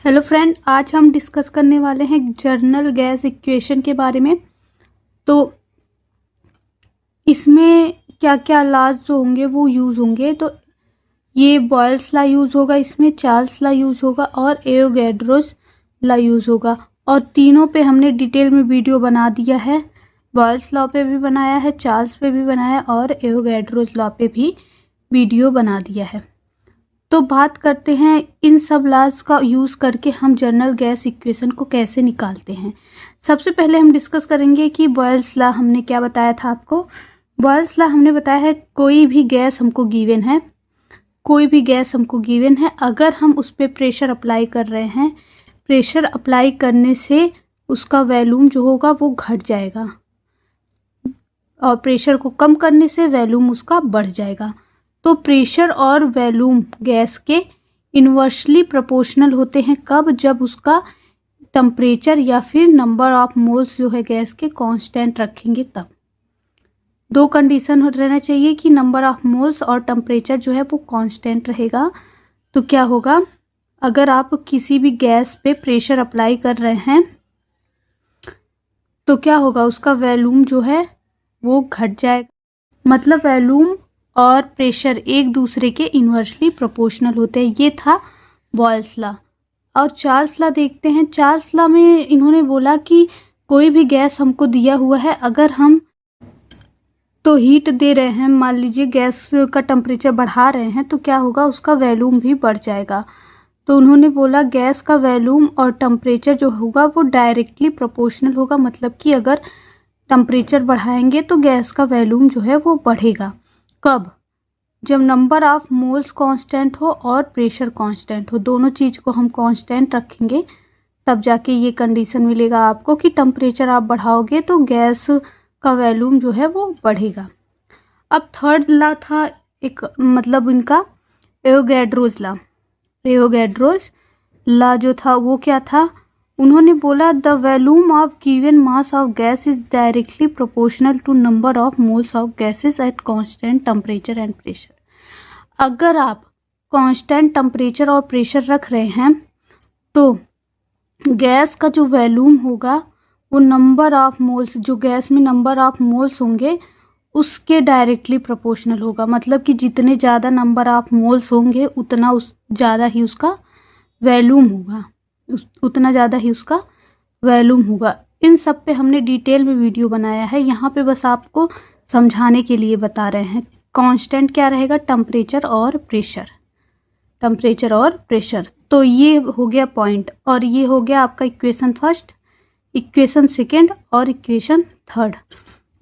Hello friend, आज हम discuss करने वाले हैं जर्नल गैस इक्वेशन के बारे में। तो इसमें क्या क्या लॉज जो होंगे वो यूज़ होंगे। तो ये बॉयल्स लॉ यूज़ होगा, इसमें चार्ल्स लॉ यूज़ होगा और एवोगैड्रोस लॉ यूज़ होगा। और तीनों पे हमने डिटेल में वीडियो बना दिया है। बॉयल्स लॉ पे भी बनाया है, चार्ल्स पे भी बनाया और एवोगैड्रोस लॉ पे भी वीडियो बना दिया है। तो बात करते हैं इन सब लॉज का यूज़ करके हम जर्नल गैस इक्वेशन को कैसे निकालते हैं। सबसे पहले हम डिस्कस करेंगे कि बॉयल्स लॉ हमने क्या बताया था आपको। बॉयल्स लॉ हमने बताया है कोई भी गैस हमको गिवन है, कोई भी गैस हमको गिवन है, अगर हम उस पर प्रेशर अप्लाई कर रहे हैं, प्रेशर अप्लाई करने से उसका वॉल्यूम जो होगा वो घट जाएगा और प्रेशर को कम करने से वॉल्यूम उसका बढ़ जाएगा। तो प्रेशर और वॉल्यूम गैस के इन्वर्सली प्रोपोर्शनल होते हैं। कब? जब उसका टेम्परेचर या फिर नंबर ऑफ मोल्स जो है गैस के कांस्टेंट रखेंगे तब। दो कंडीशन रहना चाहिए कि नंबर ऑफ मोल्स और टेम्परेचर जो है वो कांस्टेंट रहेगा। तो क्या होगा, अगर आप किसी भी गैस पे प्रेशर अप्लाई कर रहे हैं तो क्या होगा, उसका वॉल्यूम जो है वो घट जाएगा। मतलब वॉल्यूम और प्रेशर एक दूसरे के इन्वर्सली प्रोपोर्शनल होते हैं। ये था बॉयल्स लॉ। और चार्ल्स लॉ देखते हैं। चार्ल्स लॉ में इन्होंने बोला कि कोई भी गैस हमको दिया हुआ है, अगर हम तो हीट दे रहे हैं, मान लीजिए गैस का टेम्परेचर बढ़ा रहे हैं, तो क्या होगा, उसका वॉल्यूम भी बढ़ जाएगा। तो उन्होंने बोला गैस का वॉल्यूम और टेम्परेचर जो होगा वो डायरेक्टली प्रोपोर्शनल होगा। मतलब कि अगर टेम्परेचर बढ़ाएंगे तो गैस का वॉल्यूम जो है वो बढ़ेगा। कब? जब नंबर ऑफ मोल्स कांस्टेंट हो और प्रेशर कांस्टेंट हो, दोनों चीज़ को हम कांस्टेंट रखेंगे तब जाके ये कंडीशन मिलेगा आपको कि टेम्परेचर आप बढ़ाओगे तो गैस का वॉल्यूम जो है वो बढ़ेगा। अब थर्ड लॉ था एक, मतलब इनका एवोगैड्रोस लॉ। एवोगैड्रोस लॉ जो था वो क्या था, उन्होंने बोला the volume of given mass of gas is directly proportional to number of moles of gases at constant temperature and pressure. अगर आप कांस्टेंट टेम्परेचर और प्रेशर रख रहे हैं तो गैस का जो वॉल्यूम होगा वो नंबर ऑफ मोल्स, जो गैस में नंबर ऑफ मोल्स होंगे उसके डायरेक्टली प्रोपोर्शनल होगा। मतलब कि जितने ज़्यादा नंबर ऑफ मोल्स होंगे उतना ज़्यादा ही उसका वॉल्यूम होगा, उतना ज़्यादा ही उसका वॉल्यूम होगा। इन सब पे हमने डिटेल में वीडियो बनाया है, यहाँ पे बस आपको समझाने के लिए बता रहे हैं। कांस्टेंट क्या रहेगा, टेम्परेचर और प्रेशर, टेम्परेचर और प्रेशर। तो ये हो गया पॉइंट, और ये हो गया आपका इक्वेशन फर्स्ट, इक्वेशन सेकेंड और इक्वेशन थर्ड।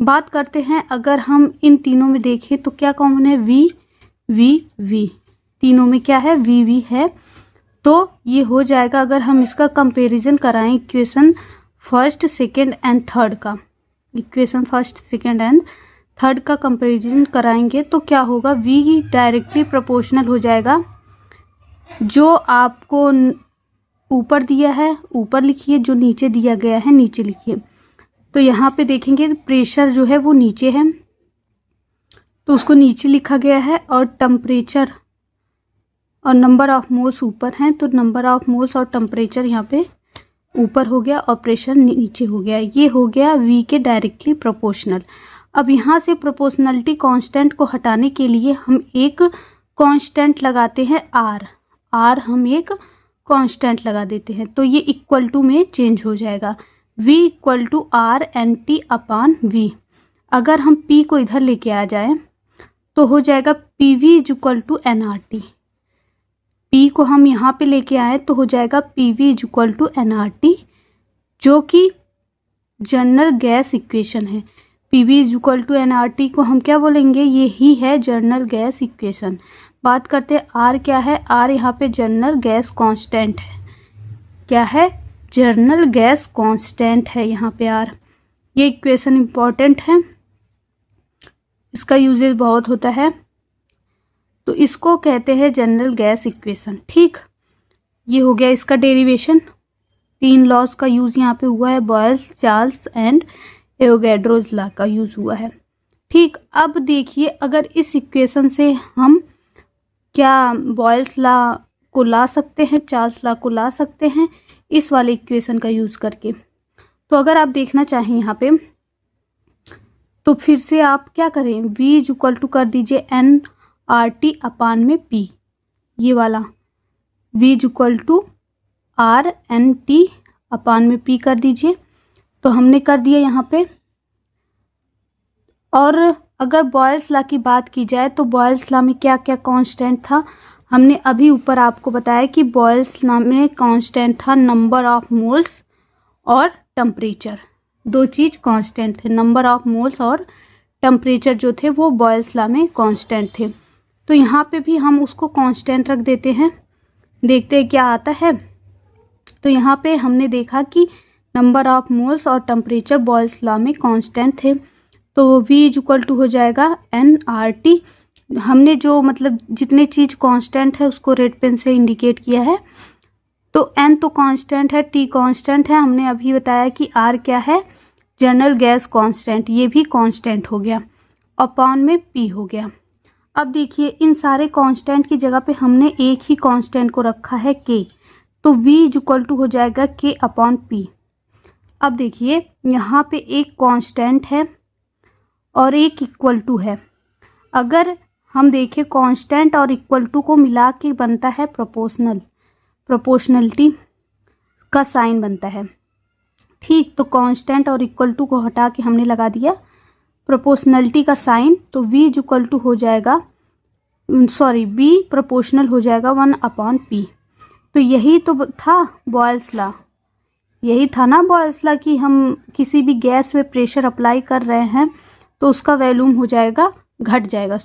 बात करते हैं, अगर हम इन तीनों में देखें तो क्या कॉमन है, वी वी वी, तीनों में क्या है, वी वी है। तो ये हो जाएगा, अगर हम इसका कंपैरिजन कराएं equation first second and third का, equation first second and third का कंपैरिजन कराएंगे तो क्या होगा, वी डायरेक्टली प्रोपोर्शनल हो जाएगा। जो आपको ऊपर दिया है ऊपर लिखिए, जो नीचे दिया गया है नीचे लिखिए। तो यहाँ पे देखेंगे प्रेशर जो है वो नीचे है तो उसको नीचे लिखा गया है, और टेम्परेचर और नंबर ऑफ मोल्स ऊपर हैं तो नंबर ऑफ मोल्स और टेम्परेचर यहाँ पे ऊपर हो गया और प्रेशर नीचे हो गया। ये हो गया वी के डायरेक्टली प्रोपोर्शनल। अब यहाँ से प्रोपोर्शनलिटी कांस्टेंट को हटाने के लिए हम एक कांस्टेंट लगाते हैं, आर। आर हम एक कांस्टेंट लगा देते हैं तो ये इक्वल टू में चेंज हो जाएगा, v equal to R N T upon V. अगर हम p को इधर लेके आ जाए तो हो जाएगा P V is equal to N R T. P को हम यहाँ पे लेके आए तो हो जाएगा P V is equal to N R T, जो कि जर्नल गैस इक्वेशन है। P V is equal to N R T को हम क्या बोलेंगे, ये ही है जर्नल गैस इक्वेशन। बात करते हैं आर क्या है, आर यहाँ पे जर्नल गैस कांस्टेंट है। क्या है, जर्नल गैस कांस्टेंट है यहाँ पे आर। ये इक्वेशन इम्पॉर्टेंट है, इसका यूजेज बहुत होता है, तो इसको कहते हैं जनरल गैस इक्वेशन। ठीक, ये हो गया इसका डेरिवेशन। तीन लॉज का यूज़ यहाँ पे हुआ है, Boyle's, Charles and Avogadro's law का यूज़ हुआ है। ठीक, अब देखिए अगर इस इक्वेशन से हम क्या बॉयल्स लॉ को ला सकते हैं, चार्ल्स लॉ को ला सकते हैं इस वाले इक्वेशन का यूज़ करके। तो अगर आप देखना चाहें यहाँ पे तो फिर से आप क्या करें, v इज इक्वल टू कर दीजिए एन आर टी अपान में p, ये वाला v is equal to R N T अपान में p कर दीजिए। तो हमने कर दिया यहाँ पे। और अगर बॉयल्स लॉ की बात की जाए तो बॉयल्स लॉ में क्या क्या कांस्टेंट था, हमने अभी ऊपर आपको बताया कि बॉयल्स लॉ में कांस्टेंट था नंबर ऑफ मोल्स और टेम्परेचर। दो चीज़ कांस्टेंट थे, नंबर ऑफ मोल्स और टेम्परेचर जो थे वो बॉयल्स लॉ में कांस्टेंट थे। तो यहाँ पे भी हम उसको कांस्टेंट रख देते हैं, देखते हैं क्या आता है। तो यहाँ पे हमने देखा कि नंबर ऑफ मोल्स और टेम्परेचर बॉयल्स लॉ में कांस्टेंट थे। तो v इज इक्वल टू हो जाएगा एन आर टी। हमने जो मतलब जितने चीज़ कांस्टेंट है उसको रेड पेन से इंडिकेट किया है। तो n तो कांस्टेंट है, t कांस्टेंट है, हमने अभी बताया कि r क्या है, जनरल गैस कांस्टेंट, ये भी कांस्टेंट हो गया, अपॉन में p हो गया। अब देखिए इन सारे कांस्टेंट की जगह पे हमने एक ही कांस्टेंट को रखा है k, तो v इज इक्वल टू हो जाएगा k अपॉन p। अब देखिए यहाँ पे एक कांस्टेंट है और एक इक्वल टू है। अगर हम देखें कांस्टेंट और इक्वल टू को मिला के बनता है प्रोपोर्शनल, प्रोपोर्शनलिटी का साइन बनता है, ठीक। तो कांस्टेंट और इक्वल टू को हटा के हमने लगा दिया प्रोपोर्शनलिटी का साइन, तो v इज इक्वल टू हो जाएगा, सॉरी b प्रोपोर्शनल हो जाएगा 1 अपॉन p। तो यही तो था बॉयल्स लॉ, यही था ना बॉयल्स लॉ कि हम किसी भी गैस में प्रेशर अप्लाई कर रहे हैं तो उसका वॉल्यूम हो जाएगा, घट जाएगा,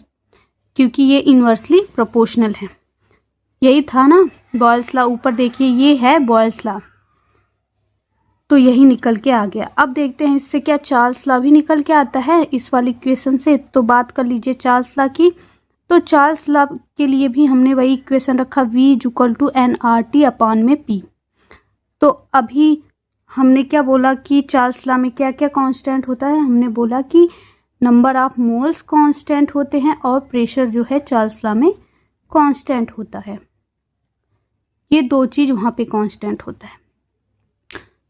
क्योंकि ये इन्वर्सली प्रोपोर्शनल है। यही था ना बॉयल्स लॉ। ऊपर देखिए ये है बॉयल्स लॉ, तो यही निकल के आ गया। अब देखते हैं इससे क्या चार्ल्स लॉ भी निकल के आता है इस वाली इक्वेशन से। तो बात कर लीजिए चार्ल्स लॉ की। तो चार्ल्स लॉ के लिए भी हमने वही इक्वेशन रखा, v is equal to N R T upon में p। तो अभी हमने क्या बोला कि चार्ल्स लॉ में क्या क्या कांस्टेंट होता है, हमने बोला कि नंबर ऑफ मोल्स कांस्टेंट होते हैं और प्रेशर जो है चार्ल्स लॉ में कांस्टेंट होता है। ये दो चीज़ वहाँ पे कांस्टेंट होता है।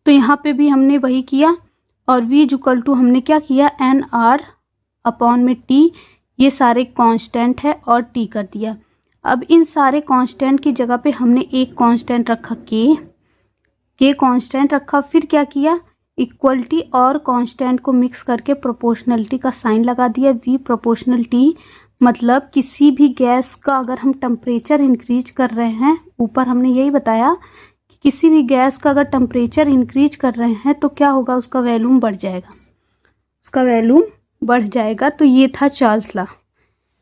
तो यहाँ पे भी हमने वही किया और v इज इक्वल टू हमने क्या किया, एन आर अपॉन में t, ये सारे कांस्टेंट है और t कर दिया। अब इन सारे कांस्टेंट की जगह पे हमने एक कांस्टेंट रखा k कांस्टेंट रखा। फिर क्या किया, इक्वलिटी और कांस्टेंट को मिक्स करके प्रोपोर्शनलिटी का साइन लगा दिया, v प्रोपोर्शनल t। मतलब किसी भी गैस का अगर हम टेम्परेचर इंक्रीज कर रहे हैं, ऊपर हमने यही बताया कि किसी भी गैस का अगर टेम्परेचर इंक्रीज कर रहे हैं तो क्या होगा, उसका वॉल्यूम बढ़ जाएगा, उसका वॉल्यूम बढ़ जाएगा। तो ये था चार्ल्स लॉ।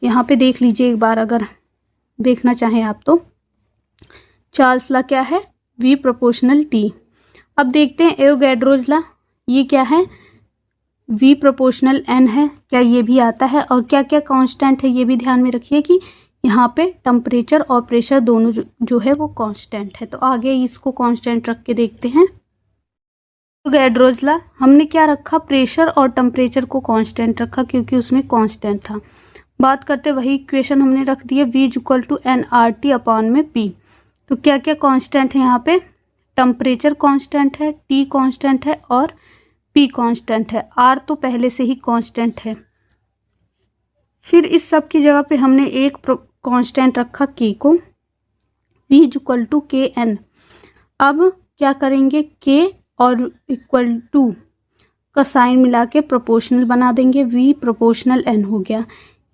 यहाँ पे देख लीजिए एक बार अगर देखना चाहें आप तो चार्ल्स लॉ क्या है, v प्रोपोर्शनल t। अब देखते हैं एवोगैड्रोज लॉ, ये क्या है, v प्रोपोर्शनल n है, क्या ये भी आता है। और क्या क्या कांस्टेंट है ये भी ध्यान में रखिए कि यहाँ पे टेम्परेचर और प्रेशर दोनों जो है वो कांस्टेंट है। तो आगे इसको कांस्टेंट रख के देखते हैं। एवोगैड्रोज लॉ हमने क्या रखा, प्रेशर और टेम्परेचर को कांस्टेंट रखा क्योंकि उसमें कांस्टेंट था। बात करते वही इक्वेशन हमने रख दिया, v is equal to N R T upon में p। तो क्या क्या कांस्टेंट है यहाँ पे, टेम्परेचर कांस्टेंट है, t कांस्टेंट है और p कांस्टेंट है, r तो पहले से ही कांस्टेंट है। फिर इस सब की जगह पे हमने एक कांस्टेंट रखा k को, v इज इक्वल टू के एन। अब क्या करेंगे, k और इक्वल टू का साइन मिला के प्रोपोर्शनल बना देंगे, v प्रोपोर्शनल n हो गया।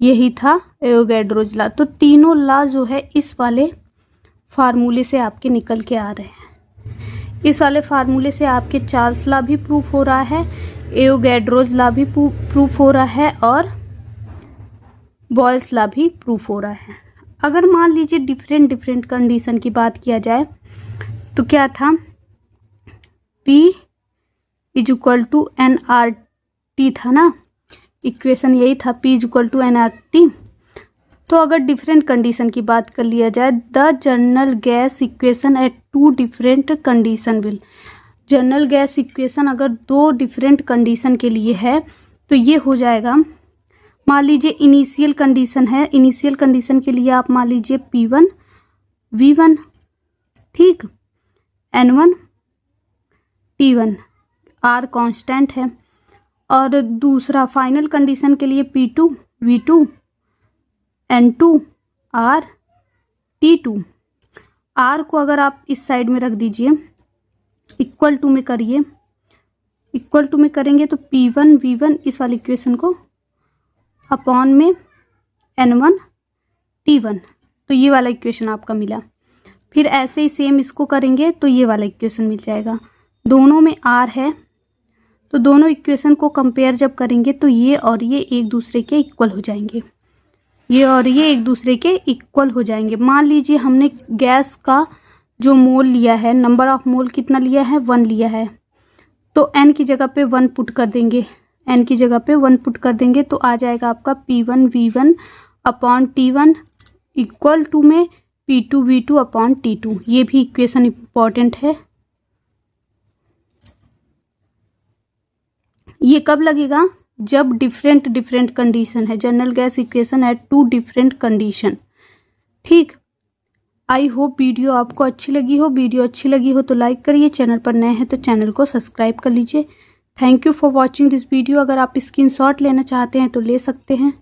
यही था एवोगैड्रोज लॉ। तो तीनों लॉ जो है इस वाले फार्मूले से आपके निकल के आ रहे हैं। इस वाले फार्मूले से आपके चार्ल्स लॉ भी प्रूफ हो रहा है, एवोगैड्रोज लॉ भी प्रूफ हो रहा है और बॉयल्स लॉ भी प्रूफ हो रहा है। अगर मान लीजिए डिफरेंट कंडीशन की बात किया जाए तो क्या था, P is equal to N R T था ना, इक्वेशन यही था, P is equal to N R T. तो अगर डिफरेंट कंडीशन की बात कर लिया जाए, the general gas equation at two different condition will. General gas equation अगर दो डिफरेंट कंडीशन के लिए है तो ये हो जाएगा, मान लीजिए इनिशियल कंडीशन है, इनिशियल कंडीशन के लिए आप मान लीजिए P1 V1 ठीक। N1 T1 R कांस्टेंट है। और दूसरा फाइनल कंडीशन के लिए P2 V2 N2 R T2। R को अगर आप इस साइड में रख दीजिए, इक्वल टू में करिए, इक्वल टू में करेंगे तो P1 V1 इस वाली इक्वेशन को अपॉन में N1 T1, तो ये वाला इक्वेशन आपका मिला। फिर ऐसे ही सेम इसको करेंगे तो ये वाला इक्वेशन मिल जाएगा। दोनों में R है तो दोनों इक्वेशन को कंपेयर जब करेंगे तो ये और ये एक दूसरे के इक्वल हो जाएंगे, ये और ये एक दूसरे के इक्वल हो जाएंगे। मान लीजिए हमने गैस का जो मोल लिया है, नंबर ऑफ मोल कितना लिया है, 1 लिया है, तो n की जगह पे 1 पुट कर देंगे, n की जगह पे 1 पुट कर देंगे तो आ जाएगा आपका P1 V1 upon T1 equal to में P2 V2 अपॉन T2। ये भी इक्वेशन इम्पॉर्टेंट है। ये कब लगेगा, जब डिफरेंट कंडीशन है, जनरल गैस इक्वेशन है 2 डिफरेंट कंडीशन। ठीक। आई होप वीडियो आपको अच्छी लगी हो। वीडियो अच्छी लगी हो तो लाइक करिए, चैनल पर नए हैं तो चैनल को सब्सक्राइब कर लीजिए। Thank you for watching this video. अगर आप स्क्रीनशॉट लेना चाहते हैं तो ले सकते हैं।